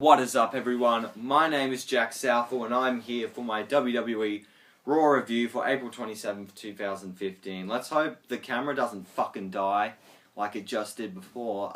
What is up, everyone? My name is Jack Southall and I'm here for my WWE Raw review for April 27th, 2015. Let's hope the camera doesn't fucking die like it just did before.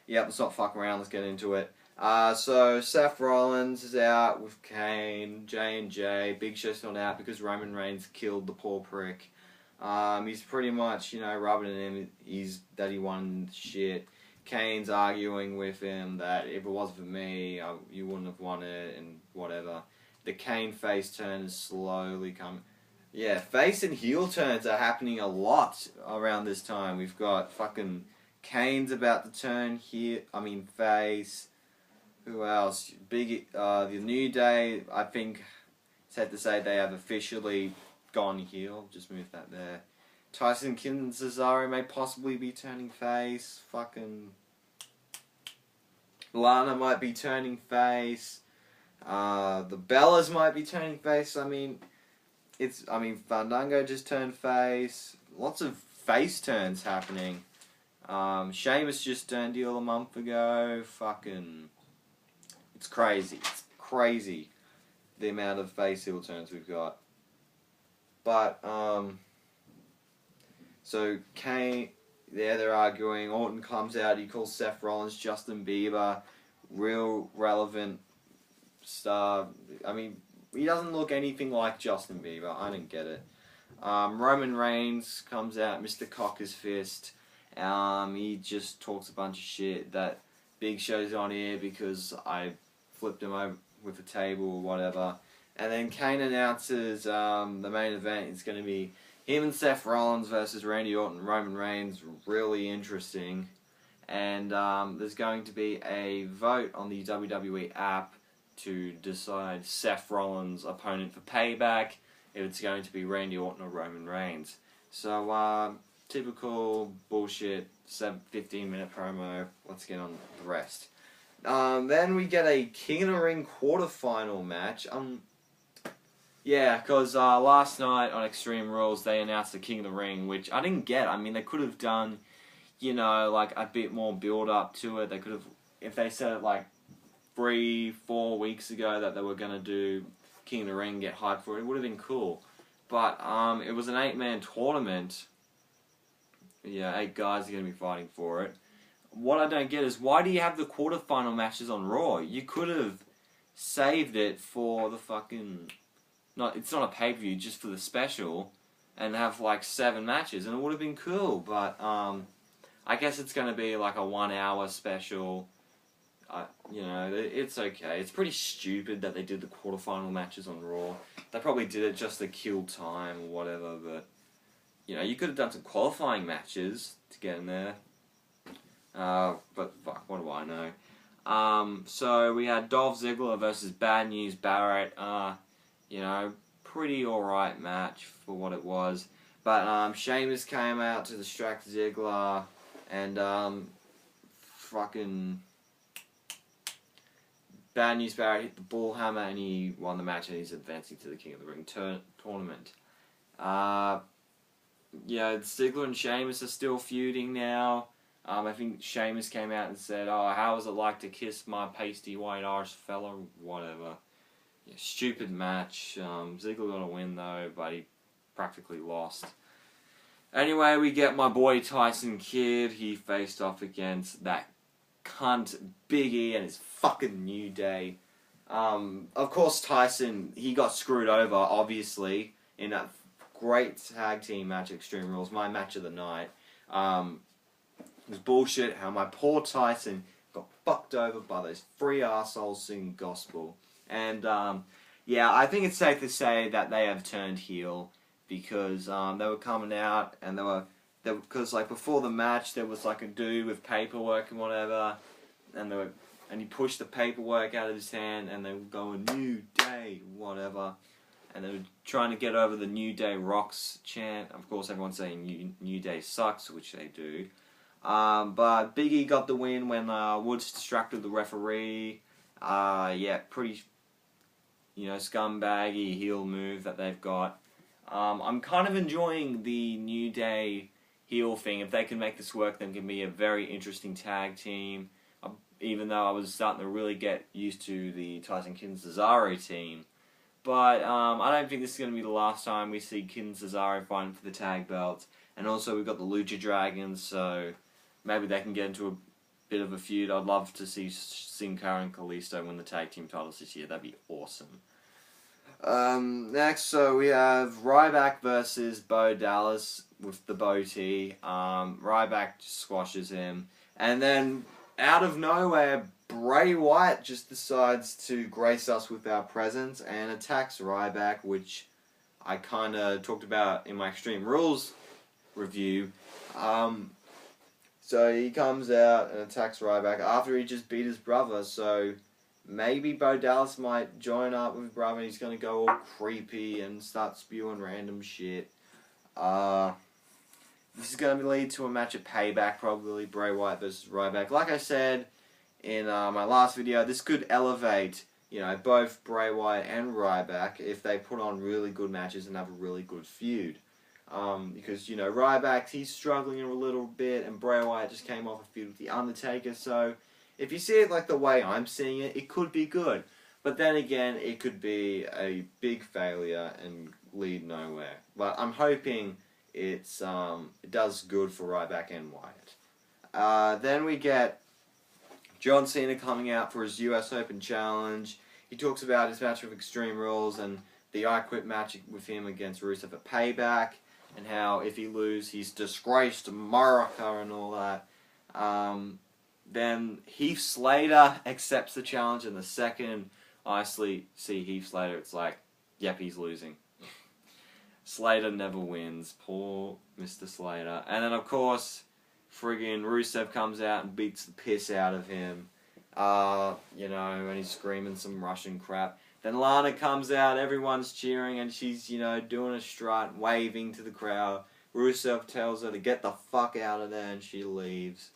Yeah, let's not fuck around, let's get into it. So Seth Rollins is out with Kane, J&J, Big Show's not out because Roman Reigns killed the poor prick. He's pretty much, rubbing it in that he won shit. Kane's arguing with him that if it wasn't for me, you wouldn't have won it, and whatever. The Kane face turn is slowly coming. Yeah, face and heel turns are happening a lot around this time. We've got fucking Kane's about to turn face. Who else? The New Day, I think it's safe to say they have officially gone heel. Just move that there. Tyson Kidd and Cesaro may possibly be turning face. Fucking Lana might be turning face. The Bellas might be turning face. Fandango just turned face. Lots of face turns happening. Sheamus just turned heel a month ago. Fucking, it's crazy. It's crazy the amount of face heel turns we've got. But so Kane, they're arguing. Orton comes out, he calls Seth Rollins Justin Bieber, real relevant star. He doesn't look anything like Justin Bieber. I didn't get it. Roman Reigns comes out, Mr. Cock his fist. He just talks a bunch of shit that Big Show's on here because I flipped him over with a table or whatever. And then Kane announces the main event is going to be him and Seth Rollins versus Randy Orton and Roman Reigns. Really interesting. And there's going to be a vote on the WWE app to decide Seth Rollins' opponent for Payback, if it's going to be Randy Orton or Roman Reigns. So, typical bullshit 15-minute promo. Let's get on the rest. Then we get a King of the Ring quarterfinal match. Yeah, because last night on Extreme Rules they announced the King of the Ring, which I didn't get. They could have done, like a bit more build up to it. They could have, if they said it like 3-4 weeks ago that they were going to do King of the Ring, get hyped for it, it would have been cool. But it was an 8-man tournament. Yeah, 8 guys are going to be fighting for it. What I don't get is, why do you have the quarterfinal matches on Raw? You could have saved it for the fucking... it's not a pay-per-view, just for the special, and have like 7 matches, and it would have been cool. But I guess it's going to be like a 1-hour special. It's okay. It's pretty stupid that they did the quarterfinal matches on Raw. They probably did it just to kill time or whatever, but you could have done some qualifying matches to get in there. But fuck, what do I know? So we had Dolph Ziggler versus Bad News Barrett. Pretty alright match for what it was. But Sheamus came out to distract Ziggler, and fucking Bad News Barrett hit the bull hammer and he won the match, and he's advancing to the King of the Ring tournament. Ziggler and Sheamus are still feuding now. I think Sheamus came out and said, "Oh, how was it like to kiss my pasty white Irish fella?" Whatever. Yeah, stupid match. Ziggler got a win though, but he practically lost. Anyway, we get my boy Tyson Kidd. He faced off against that cunt Big E and his fucking New Day. Of course, Tyson, he got screwed over, obviously, in that great tag team match, Extreme Rules, my match of the night. It was bullshit how my poor Tyson got fucked over by those 3 arseholes singing gospel. And, I think it's safe to say that they have turned heel, because they were coming out and because like before the match there was like a dude with paperwork and whatever, and he pushed the paperwork out of his hand and they were going New Day, whatever, and they were trying to get over the New Day rocks chant. Of course everyone's saying New Day sucks, which they do. But Big E got the win when Woods distracted the referee. Pretty scumbaggy heel move that they've got. I'm kind of enjoying the New Day heel thing. If they can make this work, then it can be a very interesting tag team. even though I was starting to really get used to the Tyson Kidd and Cesaro team. But I don't think this is going to be the last time we see Kidd and Cesaro fighting for the tag belts. And also we've got the Lucha Dragons, so maybe they can get into a bit of a feud. I'd love to see Sin Cara and Kalisto win the tag team titles this year. That'd be awesome. Next, so we have Ryback versus Bo Dallas with the Bo T. Ryback squashes him. And then, out of nowhere, Bray Wyatt just decides to grace us with our presence and attacks Ryback, which I kind of talked about in my Extreme Rules review. So he comes out and attacks Ryback after he just beat his brother, so maybe Bo Dallas might join up with his brother and he's going to go all creepy and start spewing random shit. This is going to lead to a match at Payback, probably, Bray Wyatt versus Ryback. Like I said in my last video, this could elevate, both Bray Wyatt and Ryback if they put on really good matches and have a really good feud. Because, Ryback, he's struggling a little bit, and Bray Wyatt just came off a feud with The Undertaker, so if you see it like the way I'm seeing it, it could be good. But then again, it could be a big failure and lead nowhere. But I'm hoping it does good for Ryback and Wyatt. Then we get John Cena coming out for his US Open Challenge. He talks about his match with Extreme Rules and the I Quit match with him against Rusev at Payback, and how if he loses, he's disgraced America and all that. Then Heath Slater accepts the challenge, and the second I see Heath Slater, it's like, yep, he's losing. Slater never wins. Poor Mr. Slater. And then, of course, friggin' Rusev comes out and beats the piss out of him. And he's screaming some Russian crap. Then Lana comes out, everyone's cheering, and she's, doing a strut, waving to the crowd. Rusev tells her to get the fuck out of there, and she leaves.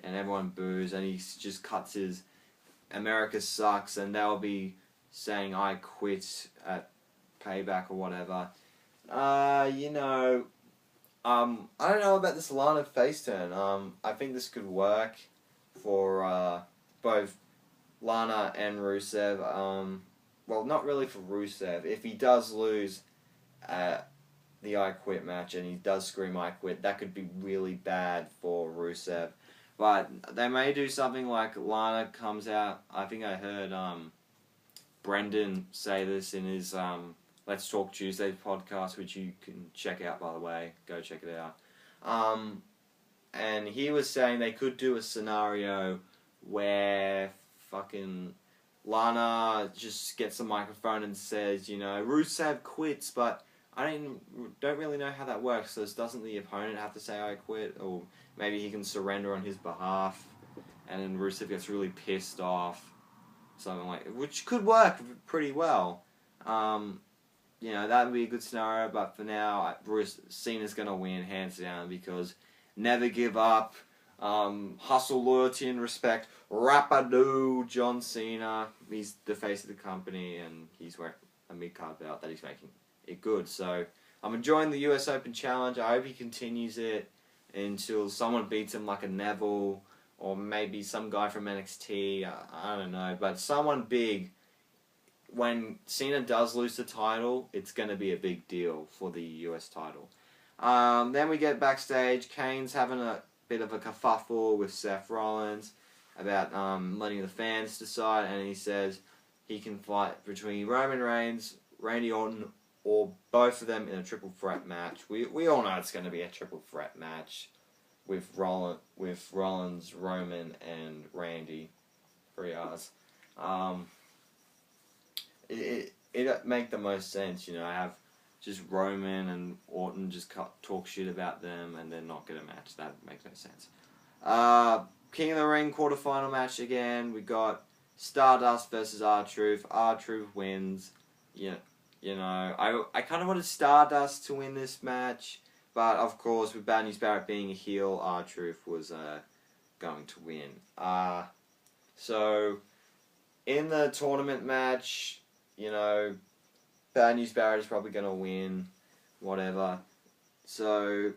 And everyone boos, and he just cuts his America Sucks, and they'll be saying I quit at Payback or whatever. I don't know about this Lana face turn. I think this could work for both Lana and Rusev. Well, not really for Rusev. If he does lose at the I Quit match and he does scream I Quit, that could be really bad for Rusev. But they may do something like Lana comes out. I think I heard Brendan say this in his Let's Talk Tuesday podcast, which you can check out, by the way. Go check it out. And he was saying they could do a scenario where fucking Lana just gets a microphone and says, Rusev quits, but I don't really know how that works. So doesn't the opponent have to say I quit? Or maybe he can surrender on his behalf, and then Rusev gets really pissed off. Something like, which could work pretty well. That would be a good scenario, but for now, Cena's going to win hands down because never give up, hustle, loyalty, and respect. Rapadoo, John Cena. He's the face of the company, and he's wearing a mid-card belt that he's making it good. So I'm enjoying the US Open Challenge. I hope he continues it until someone beats him, like a Neville, or maybe some guy from NXT. I don't know, but someone big. When Cena does lose the title, it's going to be a big deal for the US title. Then we get backstage. Kane's having a bit of a kerfuffle with Seth Rollins about letting the fans decide, and he says he can fight between Roman Reigns, Randy Orton, or both of them in a triple threat match. We all know it's going to be a triple threat match with Rollins, Roman, and Randy. 3 hours. It make the most sense, have just Roman and Orton just talk shit about them and then not get a match. That makes no sense. King of the Ring quarterfinal match again. We got Stardust versus RTruth. RTruth wins. I kind of wanted Stardust to win this match, but of course with Bad News Barrett being a heel, RTruth was going to win. So in the tournament match, Bad News Barrett is probably going to win, whatever. So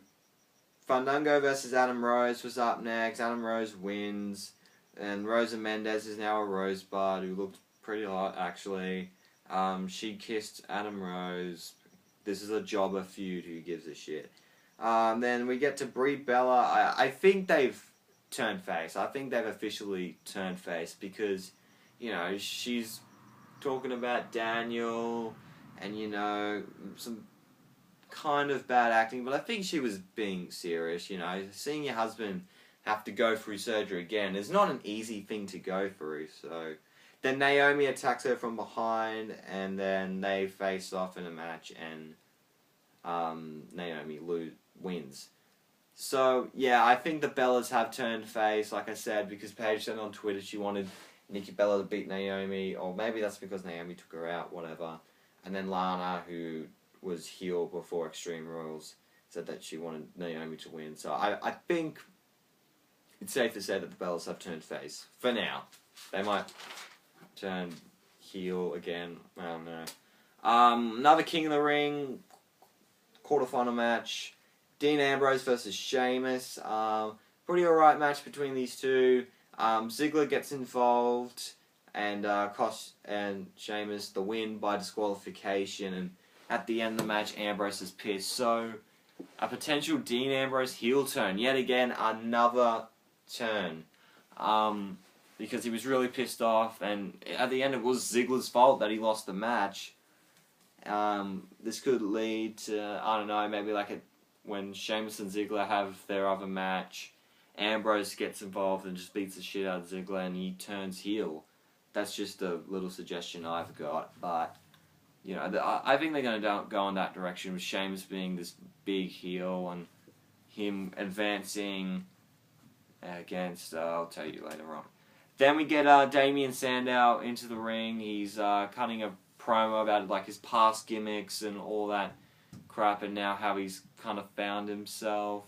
Fandango versus Adam Rose was up next. Adam Rose wins. And Rosa Mendez is now a Rosebud, who looked pretty hot, actually. She kissed Adam Rose. This is a jobber feud, who gives a shit. Then we get to Brie Bella. I think they've turned face. I think they've officially turned face because, she's talking about Daniel and, some kind of bad acting, but I think she was being serious, Seeing your husband have to go through surgery again is not an easy thing to go through, so... Then Naomi attacks her from behind, and then they face off in a match, and Naomi wins. So, yeah, I think the Bellas have turned face, like I said, because Paige said on Twitter she wanted Nikki Bella to beat Naomi, or maybe that's because Naomi took her out, whatever. And then Lana, who was heel before Extreme Rules, said that she wanted Naomi to win. So I think it's safe to say that the Bellas have turned face. For now. They might turn heel again. I don't know. Another King of the Ring quarterfinal match. Dean Ambrose versus Sheamus. Pretty alright match between these two. Ziggler gets involved and costs Sheamus the win by disqualification. And at the end of the match, Ambrose is pissed. So, a potential Dean Ambrose heel turn. Yet again, another turn. Because he was really pissed off, and at the end it was Ziggler's fault that he lost the match. This could lead to, I don't know, maybe when Sheamus and Ziggler have their other match, Ambrose gets involved and just beats the shit out of Ziggler and he turns heel. That's just a little suggestion I've got, but, I think they're going to go in that direction with Sheamus being this big heel and him advancing against, I'll tell you later on. Then we get Damien Sandow into the ring. He's cutting a promo about his past gimmicks and all that crap, and now how he's kind of found himself.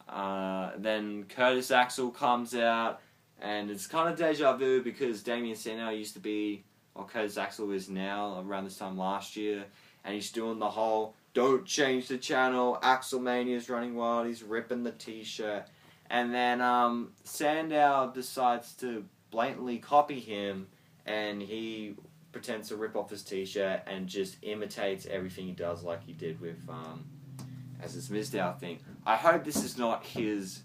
Then Curtis Axel comes out, and it's kind of deja vu because Damien Sandow used to be, or Curtis Axel is now, around this time last year, and he's doing the whole, don't change the channel, Axelmania's running wild, he's ripping the t-shirt. And then Sandow decides to blatantly copy him, and he pretends to rip off his t-shirt and just imitates everything he does like he did with as his Mizdow thing. I hope this is not his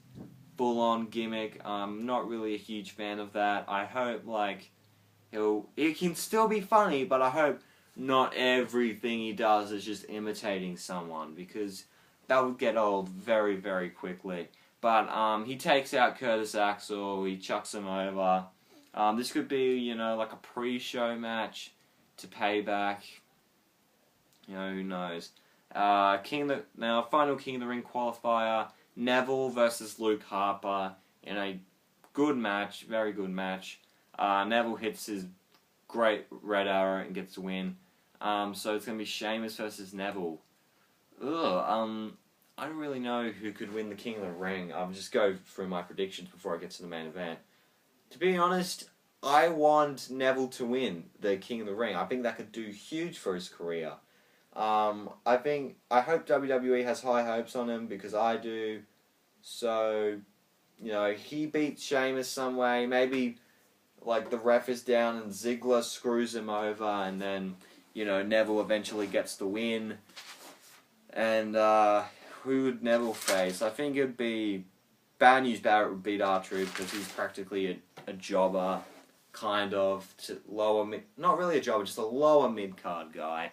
full-on gimmick. I'm not really a huge fan of that. I hope he can still be funny, but I hope not everything he does is just imitating someone, because that would get old very, very quickly. But he takes out Curtis Axel, he chucks him over. This could be, a pre-show match to Payback. Who knows. Final King of the Ring qualifier, Neville versus Luke Harper in a good match, very good match. Neville hits his great red arrow and gets the win. So it's going to be Sheamus versus Neville. I don't really know who could win the King of the Ring. I'll just go through my predictions before I get to the main event. To be honest, I want Neville to win the King of the Ring. I think that could do huge for his career. I hope WWE has high hopes on him, because I do. So, he beats Sheamus some way. Maybe, the ref is down and Ziggler screws him over, and then, Neville eventually gets the win. And, who would Neville face? I think it would be Bad News Barrett would beat RTruth, because he's practically a jobber, kind of, not really a jobber, just a lower mid-card guy.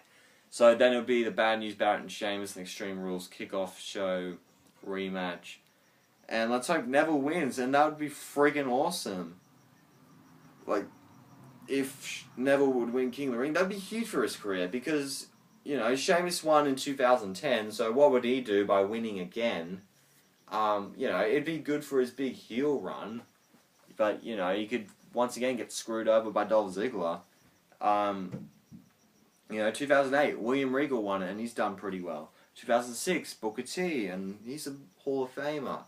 So then it would be the Bad News Barrett and Sheamus and Extreme Rules kickoff show rematch. And let's hope Neville wins, and that would be friggin' awesome. If Neville would win King of the Ring, that would be huge for his career, because... Sheamus won in 2010, so what would he do by winning again? It'd be good for his big heel run, but, he could once again get screwed over by Dolph Ziggler. 2008, William Regal won it, and he's done pretty well. 2006, Booker T, and he's a Hall of Famer.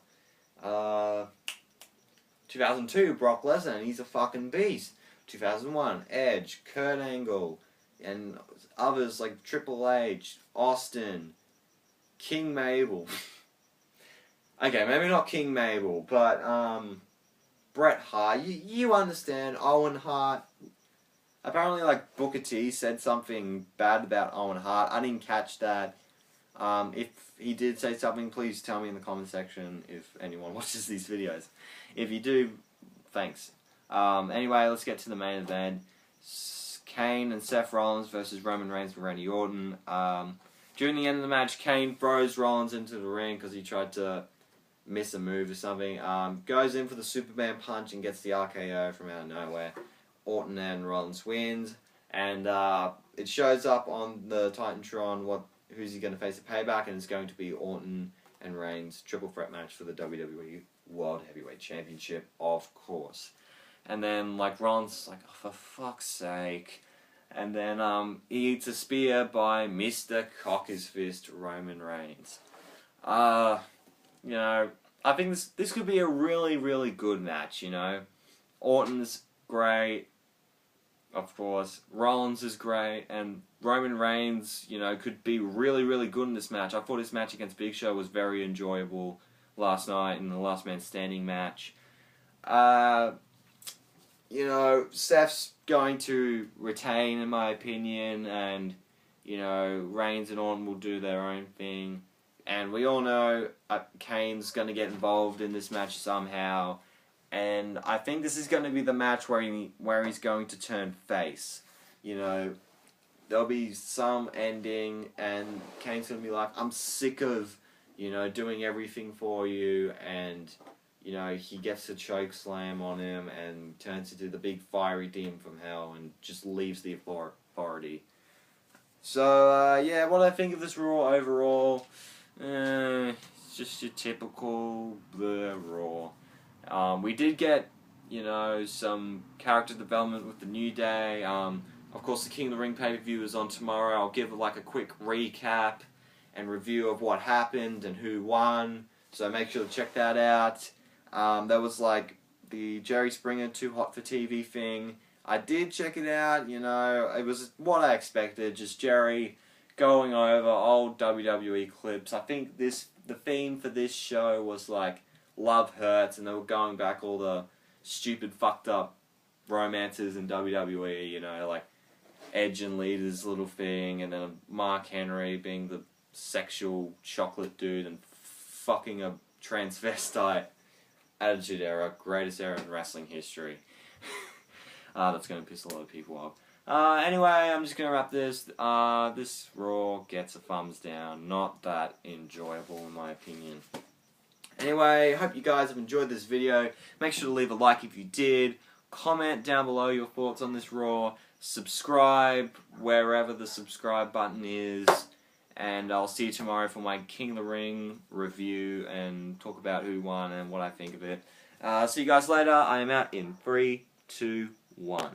2002, Brock Lesnar, and he's a fucking beast. 2001, Edge, Kurt Angle, and others like Triple H, Austin, King Mabel. Okay, maybe not King Mabel, but Bret Hart. You understand Owen Hart. Apparently, like, Booker T said something bad about Owen Hart. I didn't catch that. If he did say something, please tell me in the comment section if anyone watches these videos. If you do, thanks. Anyway, let's get to the main event. Kane and Seth Rollins versus Roman Reigns and Randy Orton. During the end of the match, Kane throws Rollins into the ring because he tried to miss a move or something. Goes in for the Superman punch and gets the RKO from out of nowhere. Orton and Rollins wins, and it shows up on the Titantron who's he going to face at Payback, and it's going to be Orton and Reigns triple threat match for the WWE World Heavyweight Championship, of course. And then like Rollins like, oh, for fuck's sake, and then he eats a spear by Mr. Cock His Fist Roman Reigns. You know, I think this could be a really, really good match, you know. Orton's great, of course. Rollins is great, and Roman Reigns, you know, could be really, really good in this match. I thought his match against Big Show was very enjoyable last night in the Last Man Standing match. You know, Seth's going to retain, in my opinion, and, you know, Reigns and Orton will do their own thing. And we all know Kane's going to get involved in this match somehow. And I think this is going to be the match where he's going to turn face. You know, there'll be some ending, and Kane's going to be like, I'm sick of, you know, doing everything for you. And, you know, he gets a choke slam on him and turns into the big fiery demon from hell and just leaves the authority. So, yeah, what I think of this Raw overall... it's just your typical Raw. We did get, you know, some character development with the New Day. Of course, the King of the Ring pay-per-view is on tomorrow. I'll give like a quick recap and review of what happened and who won. So make sure to check that out. That was like the Jerry Springer Too Hot for TV thing. I did check it out. You know, it was what I expected. Just Jerry going over old WWE clips. I think the theme for this show was like love hurts, and they were going back all the stupid fucked up romances in WWE, you know, like Edge and Lita's little thing, and then Mark Henry being the sexual chocolate dude and fucking a transvestite. Attitude Era, greatest era in wrestling history. That's going to piss a lot of people off. Anyway, I'm just going to wrap this. This Raw gets a thumbs down. Not that enjoyable, in my opinion. Anyway, hope you guys have enjoyed this video. Make sure to leave a like if you did. Comment down below your thoughts on this Raw. Subscribe wherever the subscribe button is. And I'll see you tomorrow for my King of the Ring review and talk about who won and what I think of it. See you guys later. I am out in 3, 2, 1.